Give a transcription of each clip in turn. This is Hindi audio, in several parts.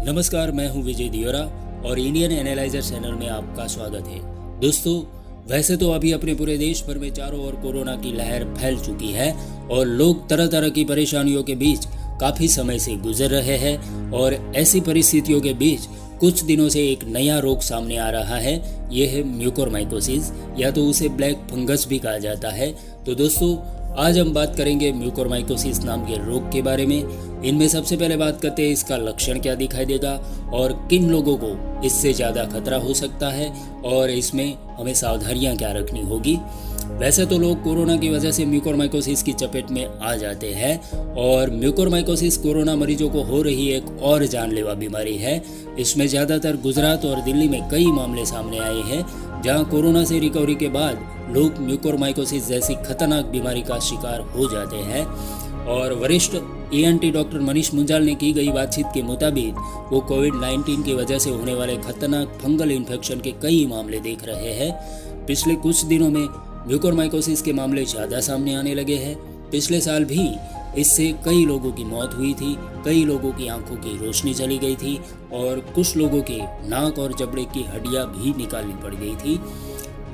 नमस्कार, मैं हूं विजय दियोरा और इंडियन एनालाइजर चैनल में आपका स्वागत है। दोस्तों, वैसे तो अभी अपने पूरे देश भर में चारों ओर कोरोना की लहर फैल चुकी है और लोग तरह तरह की परेशानियों के बीच काफ़ी समय से गुजर रहे हैं और ऐसी परिस्थितियों के बीच कुछ दिनों से एक नया रोग सामने आ रहा है। यह है म्यूकोरमाइकोसिस, या तो उसे ब्लैक फंगस भी कहा जाता है। तो दोस्तों, आज हम बात करेंगे म्यूकोरमाइकोसिस नाम के रोग के बारे में। इनमें सबसे पहले बात करते हैं इसका लक्षण क्या दिखाई देगा और किन लोगों को इससे ज़्यादा खतरा हो सकता है और इसमें हमें सावधानियां क्या रखनी होगी। वैसे तो लोग कोरोना की वजह से म्यूकोरमाइकोसिस की चपेट में आ जाते हैं और म्यूकोरमाइकोसिस कोरोना मरीजों को हो रही एक और जानलेवा बीमारी है। इसमें ज़्यादातर गुजरात और दिल्ली में कई मामले सामने आए हैं जहां कोरोना से रिकवरी के बाद लोग म्यूकोरमाइकोसिस जैसी खतरनाक बीमारी का शिकार हो जाते हैं। और वरिष्ठ ENT डॉक्टर मनीष मुंजाल ने की गई बातचीत के मुताबिक वो कोविड-19 की वजह से होने वाले खतरनाक फंगल इन्फेक्शन के कई मामले देख रहे हैं। पिछले कुछ दिनों में म्यूकोरमाइकोसिस के मामले ज़्यादा सामने आने लगे हैं। पिछले साल भी इससे कई लोगों की मौत हुई थी, कई लोगों की आंखों की रोशनी चली गई थी और कुछ लोगों के नाक और जबड़े की हड्डियां भी निकालनी पड़ गई थी।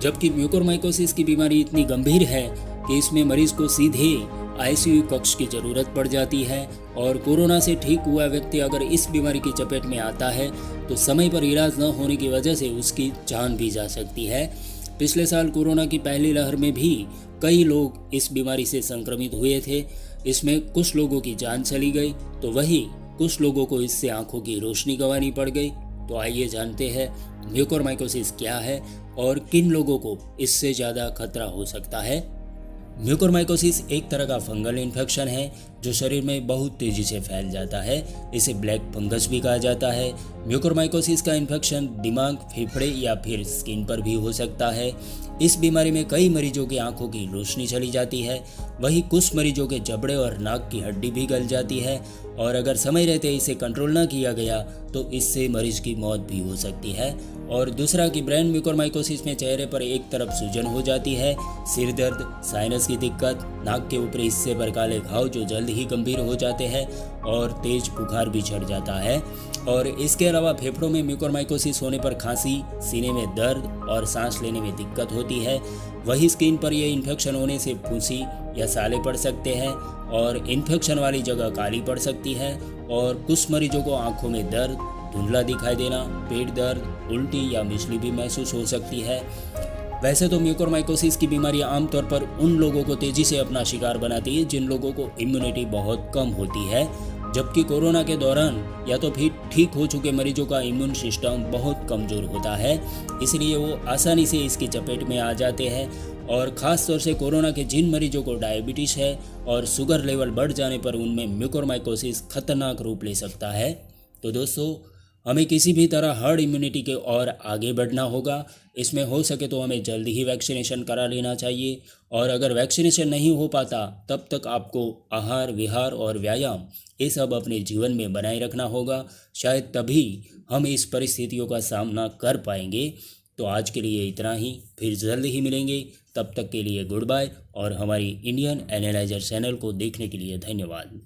जबकि म्यूकोरमाइकोसिस की बीमारी इतनी गंभीर है कि इसमें मरीज को सीधे ICU कक्ष की ज़रूरत पड़ जाती है और कोरोना से ठीक हुआ व्यक्ति अगर इस बीमारी की चपेट में आता है तो समय पर इलाज न होने की वजह से उसकी जान भी जा सकती है। पिछले साल कोरोना की पहली लहर में भी कई लोग इस बीमारी से संक्रमित हुए थे। इसमें कुछ लोगों की जान चली गई तो वहीं कुछ लोगों को इससे आंखों की रोशनी गंवानी पड़ गई। तो आइए जानते हैं म्यूकोरमाइकोसिस क्या है और किन लोगों को इससे ज़्यादा खतरा हो सकता है। म्यूकोरमाइकोसिस एक तरह का फंगल इन्फेक्शन है जो शरीर में बहुत तेज़ी से फैल जाता है। इसे ब्लैक फंगस भी कहा जाता है। म्यूकोरमाइकोसिस का इन्फेक्शन दिमाग, फेफड़े या फिर स्किन पर भी हो सकता है। इस बीमारी में कई मरीजों की आंखों की रोशनी चली जाती है, वहीं कुछ मरीजों के जबड़े और नाक की हड्डी भी गल जाती है और अगर समय रहते इसे कंट्रोल न किया गया तो इससे मरीज की मौत भी हो सकती है। और दूसरा कि ब्रेन म्यूकोरमाइकोसिस में चेहरे पर एक तरफ सूजन हो जाती है, सिर दर्द, साइनस की दिक्कत, नाक के ऊपरी हिस्से पर काले घाव जो जल्द ही गंभीर हो जाते हैं और तेज बुखार भी चढ़ जाता है। और इसके अलावा फेफड़ों में म्यूकोरमाइकोसिस होने पर खांसी, सीने में दर्द और सांस लेने में दिक्कत होती है। वही स्किन पर यह इन्फेक्शन होने से फुंसी या साले पड़ सकते हैं और इन्फेक्शन वाली जगह काली पड़ सकती है। और कुछ मरीजों को आंखों में दर्द, धुंधला दिखाई देना, पेट दर्द, उल्टी या मिचली भी महसूस हो सकती है। वैसे तो म्यूकोरमाइकोसिस की बीमारी आमतौर पर उन लोगों को तेजी से अपना शिकार बनाती है जिन लोगों को इम्यूनिटी बहुत कम होती है, जबकि कोरोना के दौरान या तो फिर ठीक हो चुके मरीजों का इम्यून सिस्टम बहुत कमज़ोर होता है, इसलिए वो आसानी से इसकी चपेट में आ जाते हैं। और ख़ास तौर से कोरोना के जिन मरीजों को डायबिटीज़ है और शुगर लेवल बढ़ जाने पर उनमें म्यूकोरमाइकोसिस खतरनाक रूप ले सकता है। तो दोस्तों, हमें किसी भी तरह हर्ड इम्यूनिटी के और आगे बढ़ना होगा। इसमें हो सके तो हमें जल्दी ही वैक्सीनेशन करा लेना चाहिए और अगर वैक्सीनेशन नहीं हो पाता तब तक आपको आहार, विहार और व्यायाम ये सब अपने जीवन में बनाए रखना होगा। शायद तभी हम इस परिस्थितियों का सामना कर पाएंगे। तो आज के लिए इतना ही, फिर जल्द ही मिलेंगे। तब तक के लिए गुड बाय और हमारी इंडियन एनालाइजर चैनल को देखने के लिए धन्यवाद।